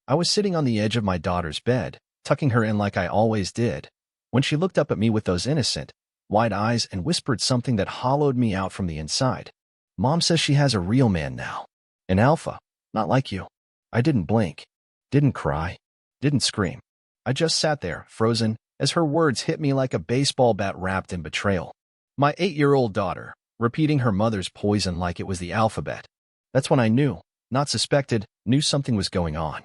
I was sitting on the edge of my daughter's bed, tucking her in like I always did, when she looked up at me with those innocent, wide eyes and whispered something that hollowed me out from the inside. Mom says she has a real man now. An alpha, not like you. I didn't blink, didn't cry, didn't scream. I just sat there, frozen, as her words hit me like a baseball bat wrapped in betrayal. My 8-year-old daughter, repeating her mother's poison like it was the alphabet. That's when I knew, not suspected, knew something was going on.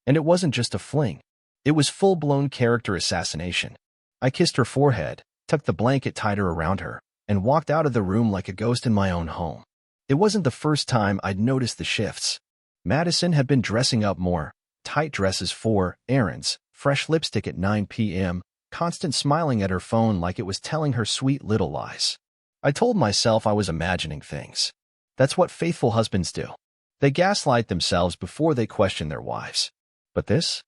And it wasn't just a fling. It was full-blown character assassination. I kissed her forehead, tucked the blanket tighter around her, and walked out of the room like a ghost in my own home. It wasn't the first time I'd noticed the shifts. Madison had been dressing up more, tight dresses for errands, fresh lipstick at 9 p.m., constant smiling at her phone like it was telling her sweet little lies. I told myself I was imagining things. That's what faithful husbands do. They gaslight themselves before they question their wives. But this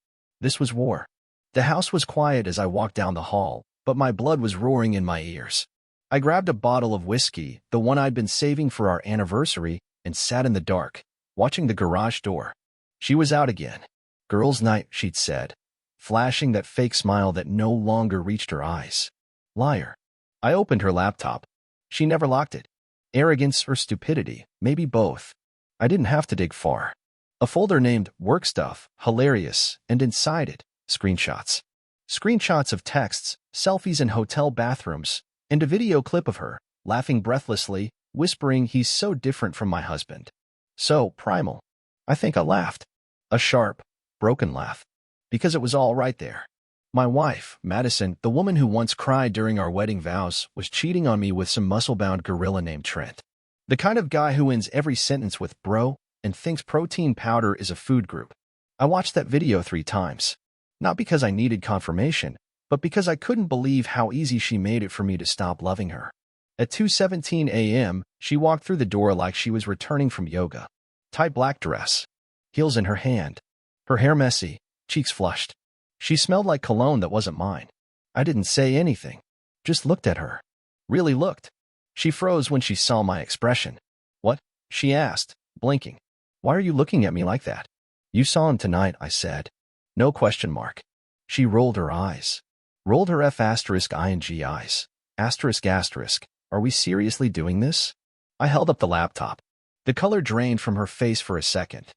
was war. The house was quiet as I walked down the hall, but my blood was roaring in my ears. I grabbed a bottle of whiskey, the one I'd been saving for our anniversary, and sat in the dark, watching the garage door. She was out again. Girls' night, she'd said, flashing that fake smile that no longer reached her eyes. Liar. I opened her laptop. She never locked it. Arrogance or stupidity, maybe both. I didn't have to dig far. A folder named Work Stuff, Hilarious, and inside it, screenshots. Screenshots of texts, selfies in hotel bathrooms, and a video clip of her, laughing breathlessly, whispering he's so different from my husband. So primal. I think I laughed. A sharp, broken laugh. Because it was all right there. My wife, Madison, the woman who once cried during our wedding vows, was cheating on me with some muscle-bound gorilla named Trent. The kind of guy who ends every sentence with bro and thinks protein powder is a food group. I watched that video 3 times. Not because I needed confirmation, but because I couldn't believe how easy she made it for me to stop loving her. At 2:17 a.m., she walked through the door like she was returning from yoga. Tight black dress. Heels in her hand. Her hair messy, cheeks flushed. She smelled like cologne that wasn't mine. I didn't say anything. Just looked at her. Really looked. She froze when she saw my expression. What? She asked, blinking. Why are you looking at me like that? You saw him tonight, I said. No question mark. She rolled her eyes. Rolled her F***ing eyes. Asterisk asterisk. Are we seriously doing this? I held up the laptop. The color drained from her face for a second.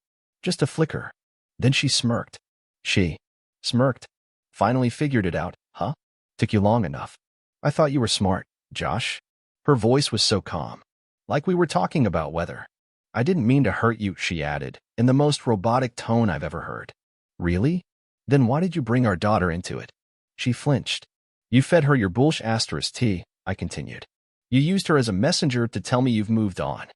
Just a flicker. Then she smirked. She smirked. Finally figured it out, huh? Took you long enough. I thought you were smart, Josh. Her voice was so calm. Like we were talking about weather. I didn't mean to hurt you, she added, in the most robotic tone I've ever heard. Really? Then why did you bring our daughter into it? She flinched. You fed her your bullsh** tea, I continued. You used her as a messenger to tell me you've moved on.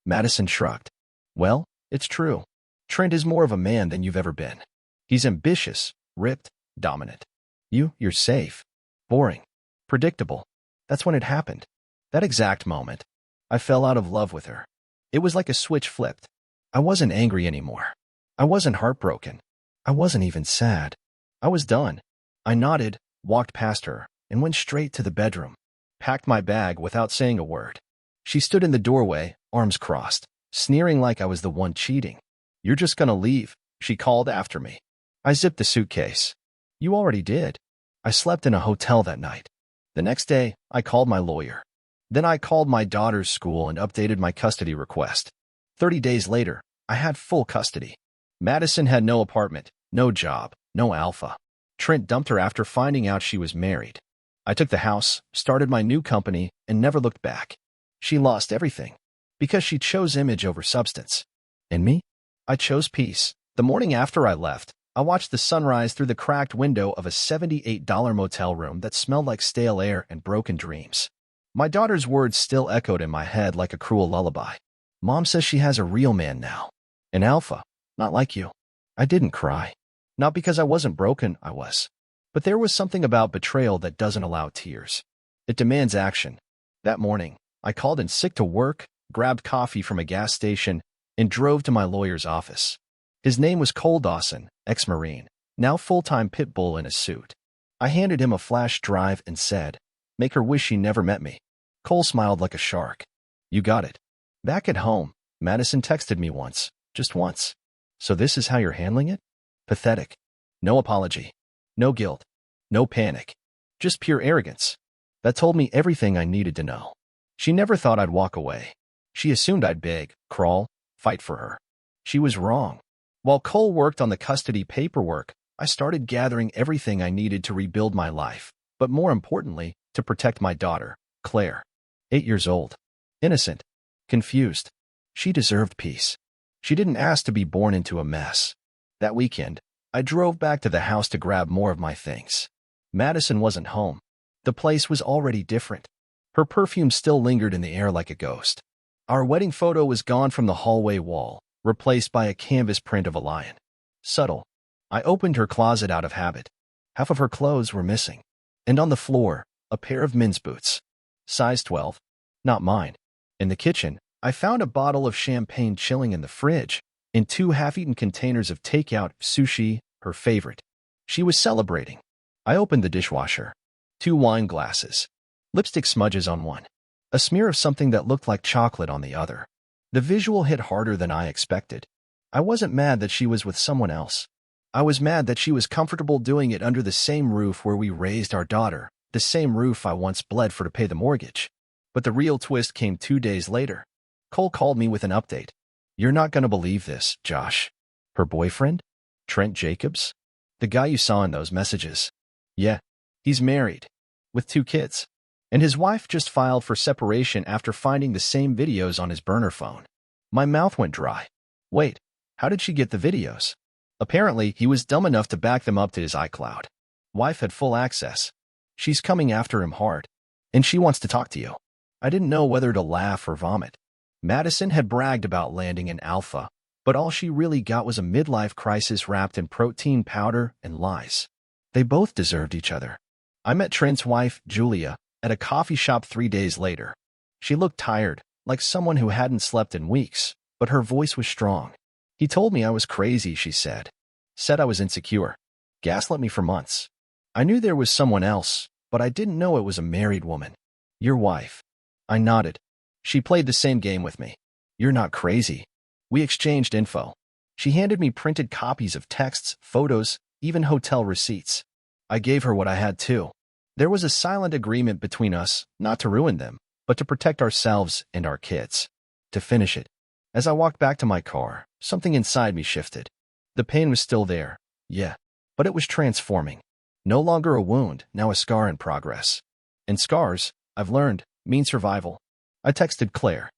Madison shrugged. Well, it's true. Trent is more of a man than you've ever been. He's ambitious, ripped, dominant. You're safe. Boring. Predictable. That's when it happened. That exact moment. I fell out of love with her. It was like a switch flipped. I wasn't angry anymore. I wasn't heartbroken. I wasn't even sad. I was done. I nodded, walked past her, and went straight to the bedroom. Packed my bag without saying a word. She stood in the doorway, arms crossed, sneering like I was the one cheating. You're just gonna leave, she called after me. I zipped the suitcase. You already did. I slept in a hotel that night. The next day, I called my lawyer. Then I called my daughter's school and updated my custody request. 30 days later, I had full custody. Madison had no apartment, no job, no alpha. Trent dumped her after finding out she was married. I took the house, started my new company, and never looked back. She lost everything. Because she chose image over substance. And me? I chose peace. The morning after I left, I watched the sunrise through the cracked window of a $78 motel room that smelled like stale air and broken dreams. My daughter's words still echoed in my head like a cruel lullaby. Mom says she has a real man now. An alpha, not like you. I didn't cry. Not because I wasn't broken, I was. But there was something about betrayal that doesn't allow tears. It demands action. That morning, I called in sick to work, grabbed coffee from a gas station, and drove to my lawyer's office. His name was Cole Dawson, ex-Marine, now full-time pit bull in a suit. I handed him a flash drive and said, "Make her wish she never met me." Cole smiled like a shark. You got it. Back at home, Madison texted me once, just once. So this is how you're handling it? Pathetic. No apology. No guilt. No panic. Just pure arrogance. That told me everything I needed to know. She never thought I'd walk away. She assumed I'd beg, crawl, fight for her. She was wrong. While Cole worked on the custody paperwork, I started gathering everything I needed to rebuild my life, but more importantly, to protect my daughter, Claire. 8 years old. Innocent. Confused. She deserved peace. She didn't ask to be born into a mess. That weekend, I drove back to the house to grab more of my things. Madison wasn't home. The place was already different. Her perfume still lingered in the air like a ghost. Our wedding photo was gone from the hallway wall, replaced by a canvas print of a lion. Subtle. I opened her closet out of habit. Half of her clothes were missing. And on the floor, a pair of men's boots. Size 12. Not mine. In the kitchen, I found a bottle of champagne chilling in the fridge, and 2 half-eaten containers of takeout sushi, her favorite. She was celebrating. I opened the dishwasher. 2 wine glasses. Lipstick smudges on one. A smear of something that looked like chocolate on the other. The visual hit harder than I expected. I wasn't mad that she was with someone else. I was mad that she was comfortable doing it under the same roof where we raised our daughter, the same roof I once bled for to pay the mortgage. But the real twist came 2 days later. Cole called me with an update. "You're not going to believe this, Josh. Her boyfriend? Trent Jacobs? The guy you saw in those messages. Yeah, he's married. With 2 kids. And his wife just filed for separation after finding the same videos on his burner phone." My mouth went dry. Wait, how did she get the videos? Apparently, he was dumb enough to back them up to his iCloud. Wife had full access. She's coming after him hard. And she wants to talk to you. I didn't know whether to laugh or vomit. Madison had bragged about landing an alpha, but all she really got was a midlife crisis wrapped in protein powder and lies. They both deserved each other. I met Trent's wife, Julia, at a coffee shop 3 days later. She looked tired, like someone who hadn't slept in weeks, but her voice was strong. "He told me I was crazy," she said. "Said I was insecure. Gaslit me for months. I knew there was someone else, but I didn't know it was a married woman. Your wife." I nodded. She played the same game with me. "You're not crazy." We exchanged info. She handed me printed copies of texts, photos, even hotel receipts. I gave her what I had too. There was a silent agreement between us, not to ruin them, but to protect ourselves and our kids. To finish it. As I walked back to my car, something inside me shifted. The pain was still there, yeah, but it was transforming. No longer a wound, now a scar in progress. And scars, I've learned, mean survival. I texted Claire.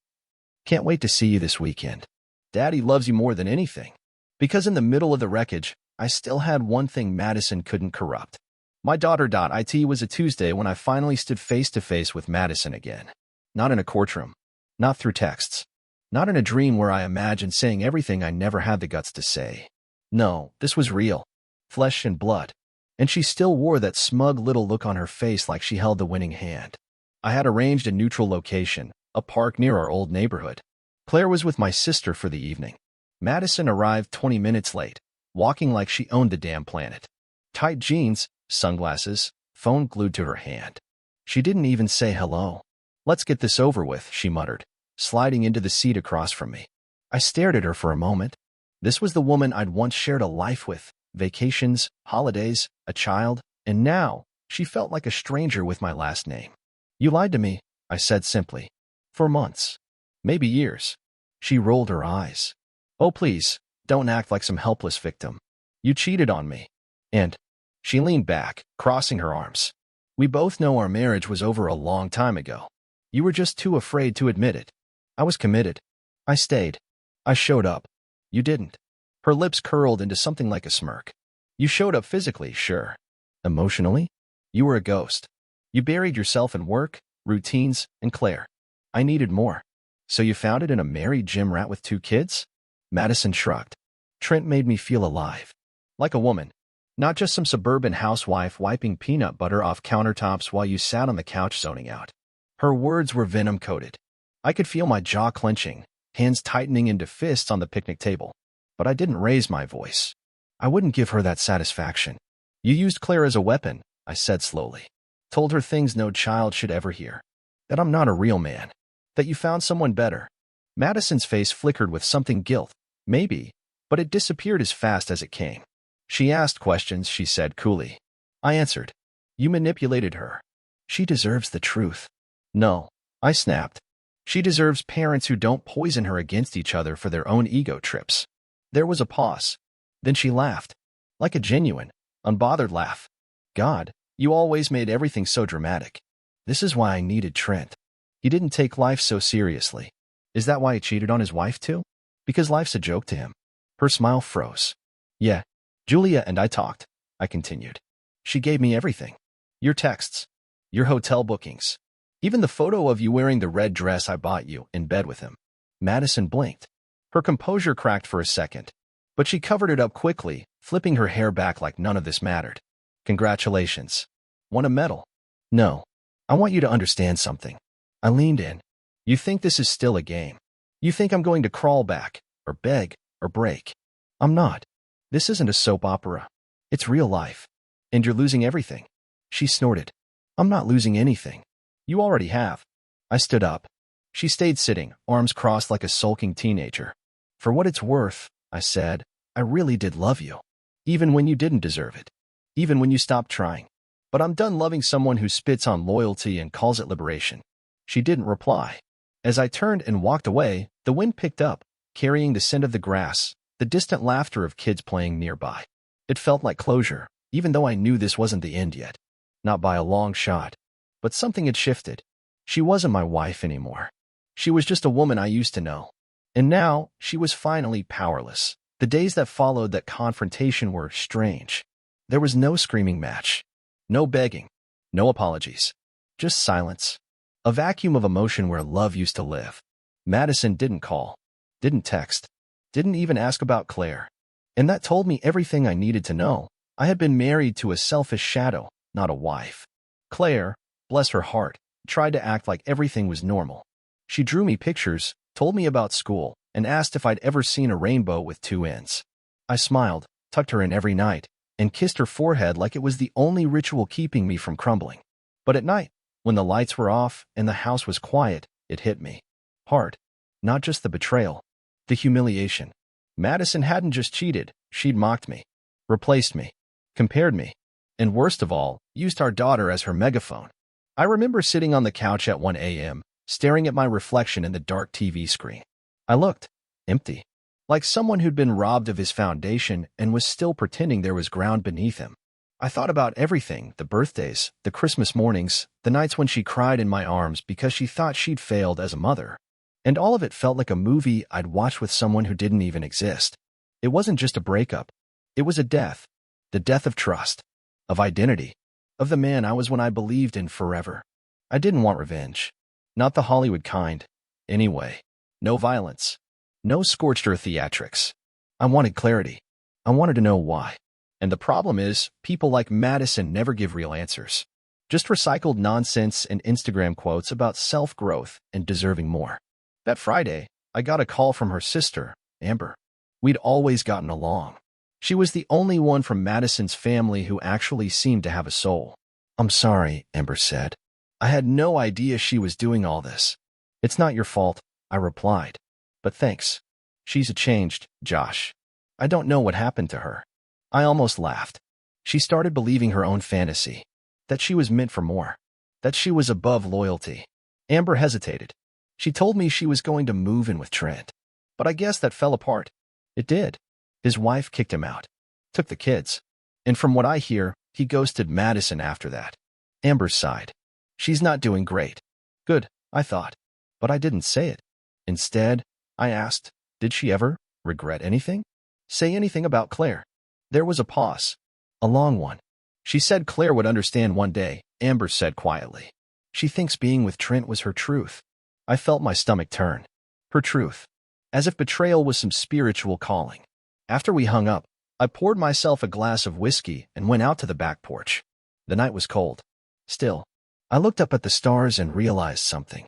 "Can't wait to see you this weekend. Daddy loves you more than anything." Because in the middle of the wreckage, I still had one thing Madison couldn't corrupt. My daughter.it was a Tuesday when I finally stood face to face with Madison again. Not in a courtroom. Not through texts. Not in a dream where I imagined saying everything I never had the guts to say. No, this was real. Flesh and blood. And she still wore that smug little look on her face like she held the winning hand. I had arranged a neutral location, a park near our old neighborhood. Claire was with my sister for the evening. Madison arrived 20 minutes late, walking like she owned the damn planet. Tight jeans, sunglasses, phone glued to her hand. She didn't even say hello. "Let's get this over with," she muttered, sliding into the seat across from me. I stared at her for a moment. This was the woman I'd once shared a life with, vacations, holidays, a child, and now she felt like a stranger with my last name. "You lied to me," I said simply. "For months. Maybe years." She rolled her eyes. "Oh, please, don't act like some helpless victim. You cheated on me. And..." She leaned back, crossing her arms. "We both know our marriage was over a long time ago. You were just too afraid to admit it. I was committed. I stayed. I showed up. You didn't." Her lips curled into something like a smirk. "You showed up physically, sure. Emotionally? You were a ghost. You buried yourself in work, routines, and Claire. I needed more. So you found it in a married gym rat with 2 kids?" Madison shrugged. "Trent made me feel alive. Like a woman. Not just some suburban housewife wiping peanut butter off countertops while you sat on the couch zoning out." Her words were venom-coated. I could feel my jaw clenching, hands tightening into fists on the picnic table. But I didn't raise my voice. I wouldn't give her that satisfaction. "You used Claire as a weapon," I said slowly. "Told her things no child should ever hear. That I'm not a real man. That you found someone better." Madison's face flickered with something guilt. Maybe, but it disappeared as fast as it came. She asked questions, she said coolly. I answered. You manipulated her. She deserves the truth. No, I snapped. She deserves parents who don't poison her against each other for their own ego trips. There was a pause. Then she laughed. Like a genuine, unbothered laugh. God, you always made everything so dramatic. This is why I needed Trent. He didn't take life so seriously. Is that why he cheated on his wife too? Because life's a joke to him. Her smile froze. Yeah, Julia and I talked, I continued. She gave me everything. Your texts. Your hotel bookings. Even the photo of you wearing the red dress I bought you in bed with him. Madison blinked. Her composure cracked for a second, but she covered it up quickly, flipping her hair back like none of this mattered. Congratulations. Won a medal. No. I want you to understand something. I leaned in. You think this is still a game. You think I'm going to crawl back, or beg, or break. I'm not. This isn't a soap opera. It's real life. And you're losing everything. She snorted. I'm not losing anything. You already have. I stood up. She stayed sitting, arms crossed like a sulking teenager. For what it's worth, I said, I really did love you. Even when you didn't deserve it. Even when you stopped trying. But I'm done loving someone who spits on loyalty and calls it liberation. She didn't reply. As I turned and walked away, the wind picked up, carrying the scent of the grass, the distant laughter of kids playing nearby. It felt like closure, even though I knew this wasn't the end yet. Not by a long shot. But something had shifted. She wasn't my wife anymore. She was just a woman I used to know. And now, she was finally powerless. The days that followed that confrontation were strange. There was no screaming match. No begging. No apologies. Just silence. A vacuum of emotion where love used to live. Madison didn't call. Didn't text. Didn't even ask about Claire. And that told me everything I needed to know. I had been married to a selfish shadow, not a wife. Claire, bless her heart, tried to act like everything was normal. She drew me pictures, told me about school, and asked if I'd ever seen a rainbow with two ends. I smiled, tucked her in every night, and kissed her forehead like it was the only ritual keeping me from crumbling. But at night, when the lights were off and the house was quiet, it hit me. Hard. Not just the betrayal. The humiliation. Madison hadn't just cheated, she'd mocked me. Replaced me. Compared me. And worst of all, used our daughter as her megaphone. I remember sitting on the couch at 1 a.m., staring at my reflection in the dark TV screen. I looked. Empty. Like someone who'd been robbed of his foundation and was still pretending there was ground beneath him. I thought about everything, the birthdays, the Christmas mornings, the nights when she cried in my arms because she thought she'd failed as a mother. And all of it felt like a movie I'd watched with someone who didn't even exist. It wasn't just a breakup. It was a death. The death of trust. Of identity. Of the man I was when I believed in forever. I didn't want revenge. Not the Hollywood kind. Anyway. No violence. No scorched earth theatrics. I wanted clarity. I wanted to know why. And the problem is, people like Madison never give real answers. Just recycled nonsense and Instagram quotes about self-growth and deserving more. That Friday, I got a call from her sister, Amber. We'd always gotten along. She was the only one from Madison's family who actually seemed to have a soul. I'm sorry, Amber said. I had no idea she was doing all this. It's not your fault, I replied. But thanks. She's changed, Josh. I don't know what happened to her. I almost laughed. She started believing her own fantasy. That she was meant for more. That she was above loyalty. Amber hesitated. She told me she was going to move in with Trent. But I guess that fell apart. It did. His wife kicked him out. Took the kids. And from what I hear, he ghosted Madison after that. Amber sighed. She's not doing great. Good, I thought. But I didn't say it. Instead, I asked, did she ever regret anything? Say anything about Claire? There was a pause. A long one. She said Claire would understand one day, Amber said quietly. She thinks being with Trent was her truth. I felt my stomach turn. Her truth. As if betrayal was some spiritual calling. After we hung up, I poured myself a glass of whiskey and went out to the back porch. The night was cold. Still, I looked up at the stars and realized something.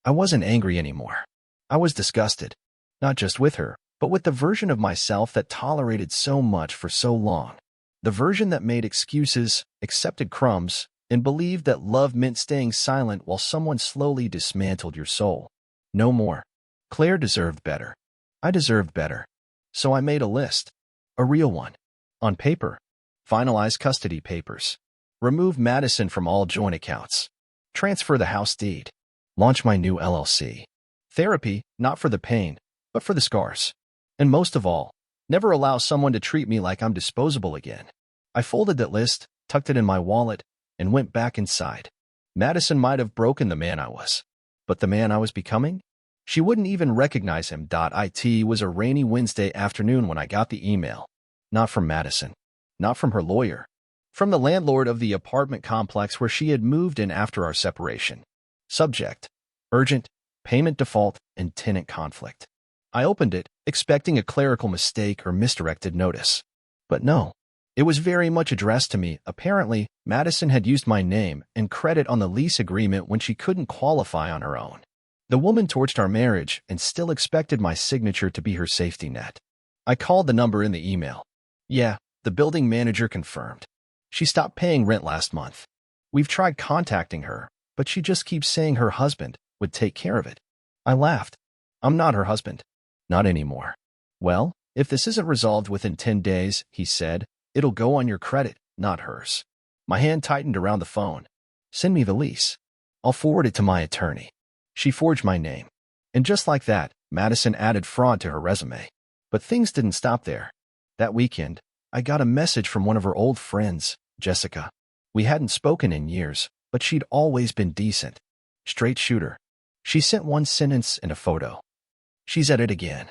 I wasn't angry anymore. I was disgusted. Not just with her, but with the version of myself that tolerated so much for so long. The version that made excuses, accepted crumbs, and believed that love meant staying silent while someone slowly dismantled your soul. No more. Claire deserved better. I deserved better. So I made a list. A real one. On paper. Finalize custody papers. Remove Madison from all joint accounts. Transfer the house deed. Launch my new LLC. Therapy, not for the pain, but for the scars. And most of all, never allow someone to treat me like I'm disposable again. I folded that list, tucked it in my wallet, and went back inside. Madison might have broken the man I was. But the man I was becoming? She wouldn't even recognize him. It was a rainy Wednesday afternoon when I got the email. Not from Madison. Not from her lawyer. From the landlord of the apartment complex where she had moved in after our separation. Subject: urgent, payment default, and tenant conflict. I opened it, expecting a clerical mistake or misdirected notice. But no. It was very much addressed to me. Apparently, Madison had used my name and credit on the lease agreement when she couldn't qualify on her own. The woman torched our marriage and still expected my signature to be her safety net. I called the number in the email. Yeah, the building manager confirmed. She stopped paying rent last month. We've tried contacting her, but she just keeps saying her husband would take care of it. I laughed. I'm not her husband. Not anymore. Well, if this isn't resolved within 10 days, he said, it'll go on your credit, not hers. My hand tightened around the phone. Send me the lease. I'll forward it to my attorney. She forged my name. And just like that, Madison added fraud to her resume. But things didn't stop there. That weekend, I got a message from one of her old friends, Jessica. We hadn't spoken in years, but she'd always been decent. Straight shooter. She sent one sentence and a photo. She's at it again.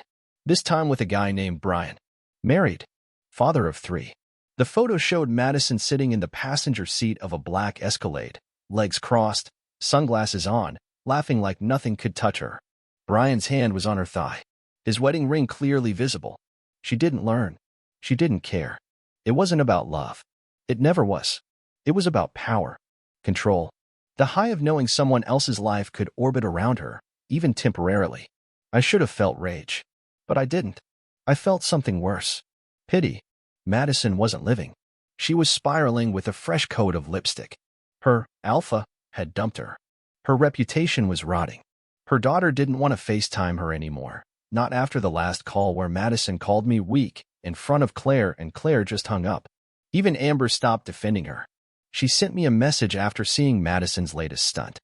This time with a guy named Brian. Married. Father of 3. The photo showed Madison sitting in the passenger seat of a black Escalade, legs crossed, sunglasses on, laughing like nothing could touch her. Brian's hand was on her thigh, his wedding ring clearly visible. She didn't learn. She didn't care. It wasn't about love. It never was. It was about power, control. The high of knowing someone else's life could orbit around her, even temporarily. I should have felt rage. But I didn't. I felt something worse. Pity. Madison wasn't living. She was spiraling with a fresh coat of lipstick. Her alpha had dumped her. Her reputation was rotting. Her daughter didn't want to FaceTime her anymore, not after the last call where Madison called me weak in front of Claire and Claire just hung up. Even Amber stopped defending her. She sent me a message after seeing Madison's latest stunt.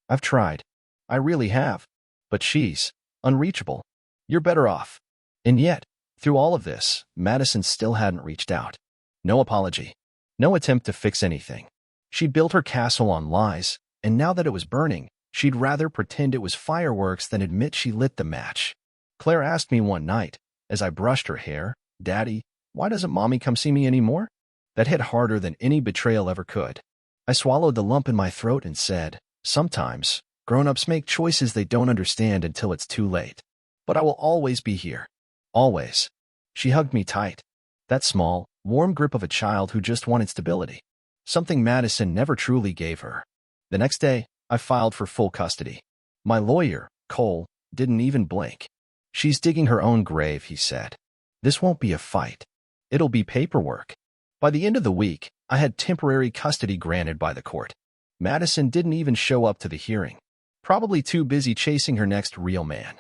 I've tried. I really have. But she's unreachable. You're better off. And yet, through all of this, Madison still hadn't reached out. No apology. No attempt to fix anything. She'd built her castle on lies, and now that it was burning, she'd rather pretend it was fireworks than admit she lit the match. Claire asked me one night, as I brushed her hair, "Daddy, why doesn't Mommy come see me anymore?" That hit harder than any betrayal ever could. I swallowed the lump in my throat and said, sometimes, grown-ups make choices they don't understand until it's too late. But I will always be here. Always. She hugged me tight. That small, warm grip of a child who just wanted stability. Something Madison never truly gave her. The next day, I filed for full custody. My lawyer, Cole, didn't even blink. She's digging her own grave, he said. This won't be a fight. It'll be paperwork. By the end of the week, I had temporary custody granted by the court. Madison didn't even show up to the hearing. Probably too busy chasing her next real man.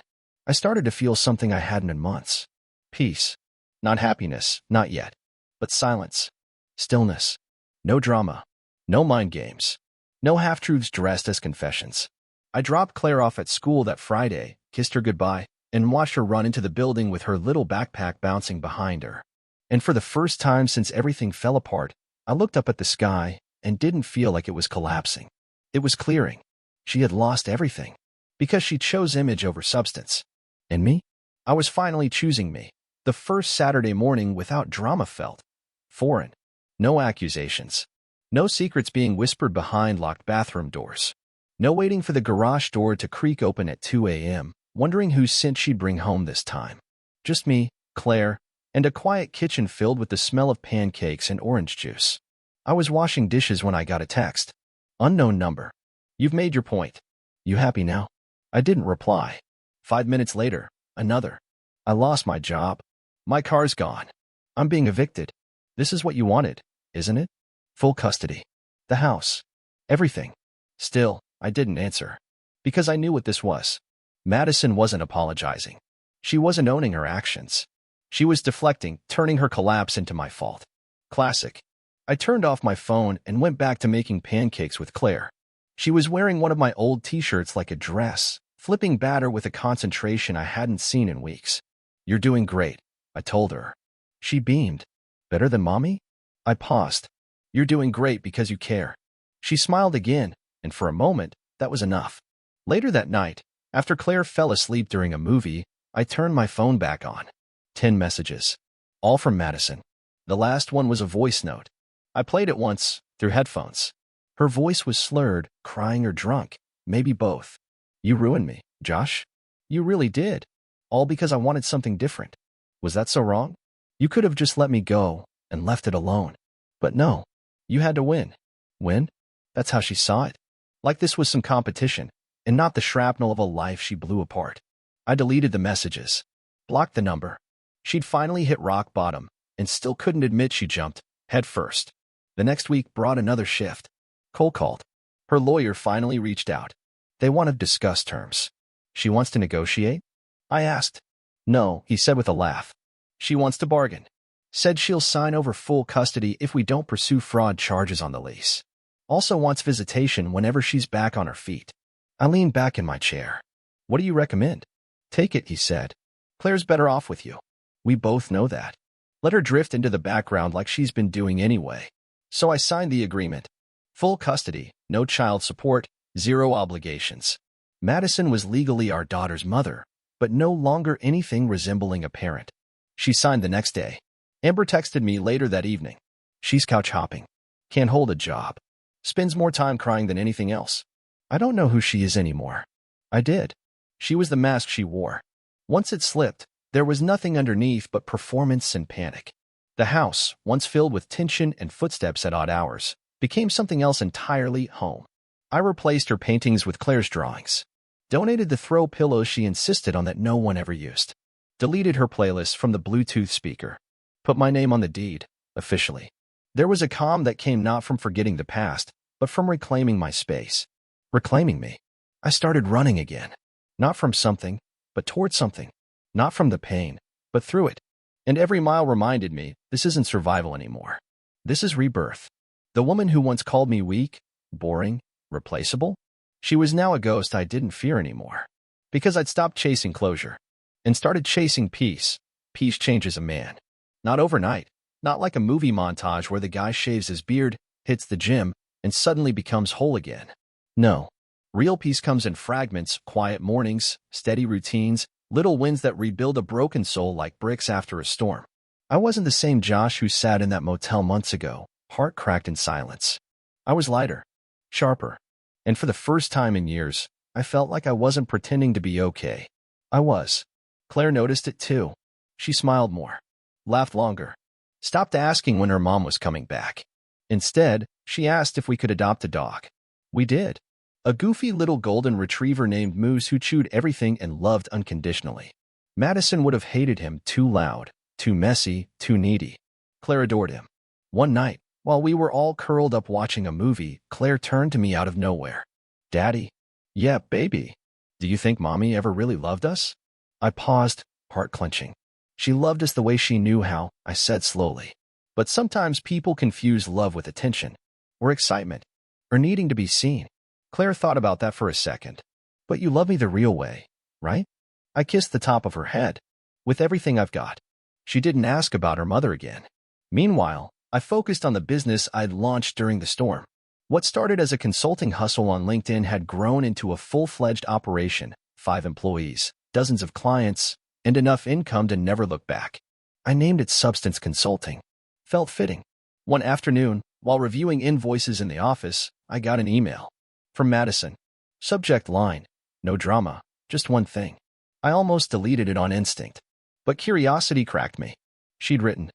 I started to feel something I hadn't in months. Peace. Not happiness, not yet. But silence. Stillness. No drama. No mind games. No half-truths dressed as confessions. I dropped Claire off at school that Friday, kissed her goodbye, and watched her run into the building with her little backpack bouncing behind her. And for the first time since everything fell apart, I looked up at the sky and didn't feel like it was collapsing. It was clearing. She had lost everything. Because she chose image over substance. And me? I was finally choosing me. The first Saturday morning without drama felt foreign. No accusations. No secrets being whispered behind locked bathroom doors. No waiting for the garage door to creak open at 2 a.m., wondering whose scent she'd bring home this time. Just me, Claire, and a quiet kitchen filled with the smell of pancakes and orange juice. I was washing dishes when I got a text. Unknown number. You've made your point. You happy now? I didn't reply. 5 minutes later, another. I lost my job. My car's gone. I'm being evicted. This is what you wanted, isn't it? Full custody. The house. Everything. Still, I didn't answer. Because I knew what this was. Madison wasn't apologizing. She wasn't owning her actions. She was deflecting, turning her collapse into my fault. Classic. I turned off my phone and went back to making pancakes with Claire. She was wearing one of my old t-shirts like a dress, flipping batter with a concentration I hadn't seen in weeks. "You're doing great," I told her. She beamed. "Better than Mommy?" I paused. "You're doing great because you care." She smiled again, and for a moment, that was enough. Later that night, after Claire fell asleep during a movie, I turned my phone back on. 10 messages. All from Madison. The last one was a voice note. I played it once, through headphones. Her voice was slurred, crying or drunk, maybe both. "You ruined me, Josh. You really did. All because I wanted something different. Was that so wrong? You could have just let me go and left it alone. But no, you had to win." Win? That's how she saw it. Like this was some competition, and not the shrapnel of a life she blew apart. I deleted the messages. Blocked the number. She'd finally hit rock bottom, and still couldn't admit she jumped, head first. The next week brought another shift. Cold called. Her lawyer finally reached out. They want to discuss terms. "She wants to negotiate?" I asked. "No," he said with a laugh. "She wants to bargain. Said she'll sign over full custody if we don't pursue fraud charges on the lease. Also wants visitation whenever she's back on her feet." I leaned back in my chair. "What do you recommend?" "Take it," he said. "Claire's better off with you. We both know that. Let her drift into the background like she's been doing anyway." So I signed the agreement. Full custody, no child support, 0 obligations. Madison was legally our daughter's mother, but no longer anything resembling a parent. She signed the next day. Amber texted me later that evening. She's couch hopping. Can't hold a job. Spends more time crying than anything else. I don't know who she is anymore. I did. She was the mask she wore. Once it slipped, there was nothing underneath but performance and panic. The house, once filled with tension and footsteps at odd hours, became something else entirely. Home. I replaced her paintings with Claire's drawings. Donated the throw pillows she insisted on that no one ever used. Deleted her playlist from the Bluetooth speaker. Put my name on the deed, officially. There was a calm that came not from forgetting the past, but from reclaiming my space. Reclaiming me. I started running again. Not from something, but toward something. Not from the pain, but through it. And every mile reminded me, this isn't survival anymore. This is rebirth. The woman who once called me weak, boring, replaceable, she was now a ghost I didn't fear anymore. Because I'd stopped chasing closure and started chasing peace. Peace changes a man. Not overnight. Not like a movie montage where the guy shaves his beard, hits the gym, and suddenly becomes whole again. No. Real peace comes in fragments, quiet mornings, steady routines, little wins that rebuild a broken soul like bricks after a storm. I wasn't the same Josh who sat in that motel months ago, heart cracked in silence. I was lighter, sharper, and for the first time in years, I felt like I wasn't pretending to be okay. I was. Claire noticed it too. She smiled more, laughed longer, stopped asking when her mom was coming back. Instead, she asked if we could adopt a dog. We did. A goofy little golden retriever named Moose who chewed everything and loved unconditionally. Madison would have hated him too loud, too messy, too needy. Claire adored him. One night, while we were all curled up watching a movie, Claire turned to me out of nowhere. "Daddy." "Yeah, baby. Do you think Mommy ever really loved us?" I paused, heart clenching. "She loved us the way she knew how," I said slowly. "But sometimes people confuse love with attention, or excitement, or needing to be seen." Claire thought about that for a second. "But you love me the real way, right?" I kissed the top of her head. "With everything I've got." She didn't ask about her mother again. Meanwhile, I focused on the business I'd launched during the storm. What started as a consulting hustle on LinkedIn had grown into a full-fledged operation, 5 employees, dozens of clients, and enough income to never look back. I named it Substance Consulting. Felt fitting. One afternoon, while reviewing invoices in the office, I got an email. From Madison. Subject line, no drama, just one thing. I almost deleted it on instinct. But curiosity cracked me. She'd written,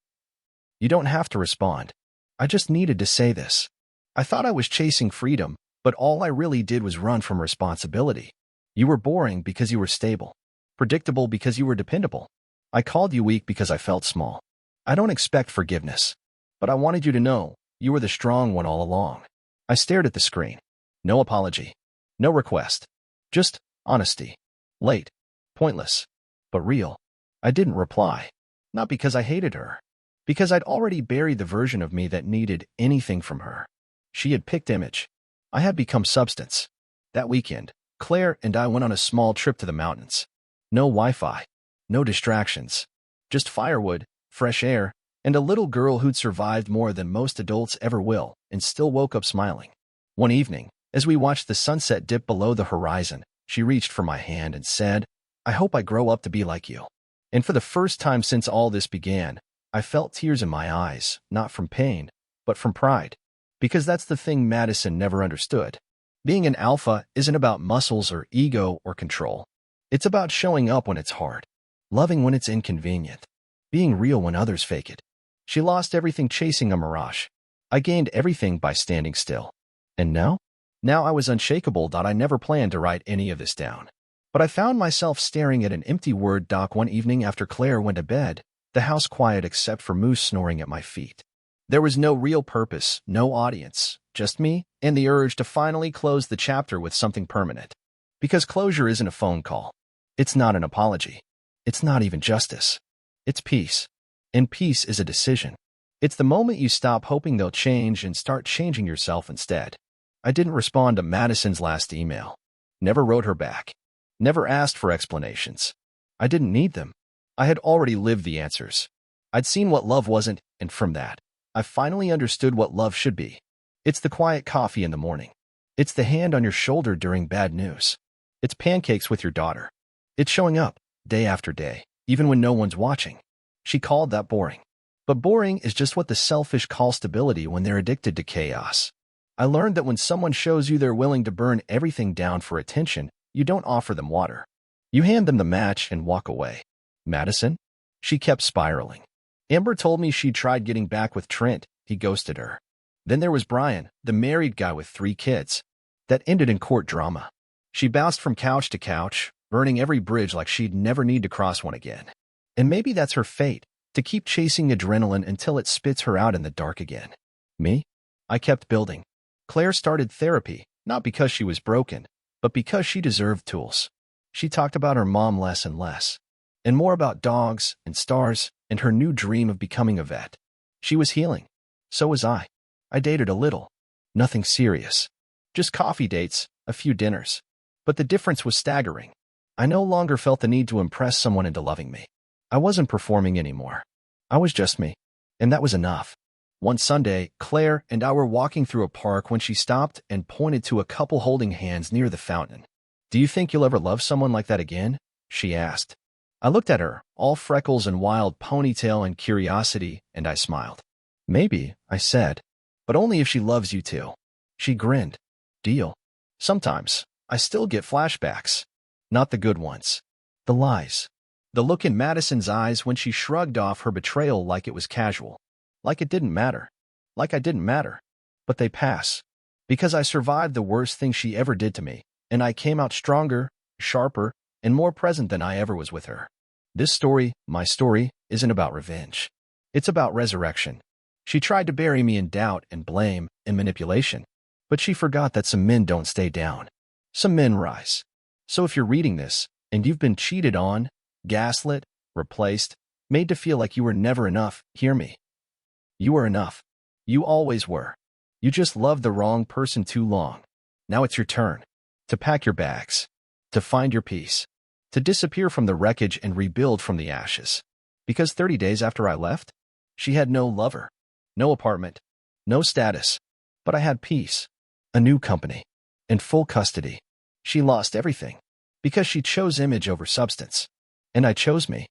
"You don't have to respond. I just needed to say this." I thought I was chasing freedom, but all I really did was run from responsibility. "You were boring because you were stable. Predictable because you were dependable. I called you weak because I felt small. I don't expect forgiveness. But I wanted you to know, you were the strong one all along." I stared at the screen. No apology. No request. Just honesty. Late. Pointless. But real. I didn't reply. Not because I hated her. Because I'd already buried the version of me that needed anything from her. She had picked image. I had become substance. That weekend, Claire and I went on a small trip to the mountains. No Wi-Fi. No distractions. Just firewood, fresh air, and a little girl who'd survived more than most adults ever will and still woke up smiling. One evening, as we watched the sunset dip below the horizon, she reached for my hand and said, "I hope I grow up to be like you." And for the first time since all this began, I felt tears in my eyes, not from pain, but from pride. Because that's the thing Madison never understood. Being an alpha isn't about muscles or ego or control. It's about showing up when it's hard, loving when it's inconvenient, being real when others fake it. She lost everything chasing a mirage. I gained everything by standing still. And now? Now I was unshakable. I never planned to write any of this down. But I found myself staring at an empty Word doc one evening after Claire went to bed, the house quiet except for Moose snoring at my feet. There was no real purpose, no audience, just me and the urge to finally close the chapter with something permanent. Because closure isn't a phone call. It's not an apology. It's not even justice. It's peace. And peace is a decision. It's the moment you stop hoping they'll change and start changing yourself instead. I didn't respond to Madison's last email. Never wrote her back. Never asked for explanations. I didn't need them. I had already lived the answers. I'd seen what love wasn't, and from that, I finally understood what love should be. It's the quiet coffee in the morning. It's the hand on your shoulder during bad news. It's pancakes with your daughter. It's showing up, day after day, even when no one's watching. She called that boring. But boring is just what the selfish call stability when they're addicted to chaos. I learned that when someone shows you they're willing to burn everything down for attention, you don't offer them water. You hand them the match and walk away. Madison? She kept spiraling. Amber told me she'd tried getting back with Trent. He ghosted her. Then there was Brian, the married guy with 3 kids. That ended in court drama. She bounced from couch to couch, burning every bridge like she'd never need to cross one again. And maybe that's her fate, to keep chasing adrenaline until it spits her out in the dark again. Me? I kept building. Claire started therapy, not because she was broken, but because she deserved tools. She talked about her mom less and less, and more about dogs and stars and her new dream of becoming a vet. She was healing. So was I. I dated a little. Nothing serious. Just coffee dates, a few dinners. But the difference was staggering. I no longer felt the need to impress someone into loving me. I wasn't performing anymore. I was just me. And that was enough. One Sunday, Claire and I were walking through a park when she stopped and pointed to a couple holding hands near the fountain. "Do you think you'll ever love someone like that again?" she asked. I looked at her, all freckles and wild ponytail and curiosity, and I smiled. "Maybe," I said, "but only if she loves you too." She grinned. "Deal." Sometimes, I still get flashbacks. Not the good ones. The lies. The look in Madison's eyes when she shrugged off her betrayal like it was casual. Like it didn't matter. Like I didn't matter. But they pass. Because I survived the worst thing she ever did to me, and I came out stronger, sharper, and more present than I ever was with her. This story, my story, isn't about revenge. It's about resurrection. She tried to bury me in doubt and blame and manipulation, but she forgot that some men don't stay down. Some men rise. So if you're reading this, and you've been cheated on, gaslit, replaced, made to feel like you were never enough, hear me. You are enough. You always were. You just loved the wrong person too long. Now it's your turn. To pack your bags. To find your peace. To disappear from the wreckage and rebuild from the ashes. Because 30 days after I left, she had no lover, no apartment, no status. But I had peace. A new company. And full custody. She lost everything. Because she chose image over substance. And I chose me.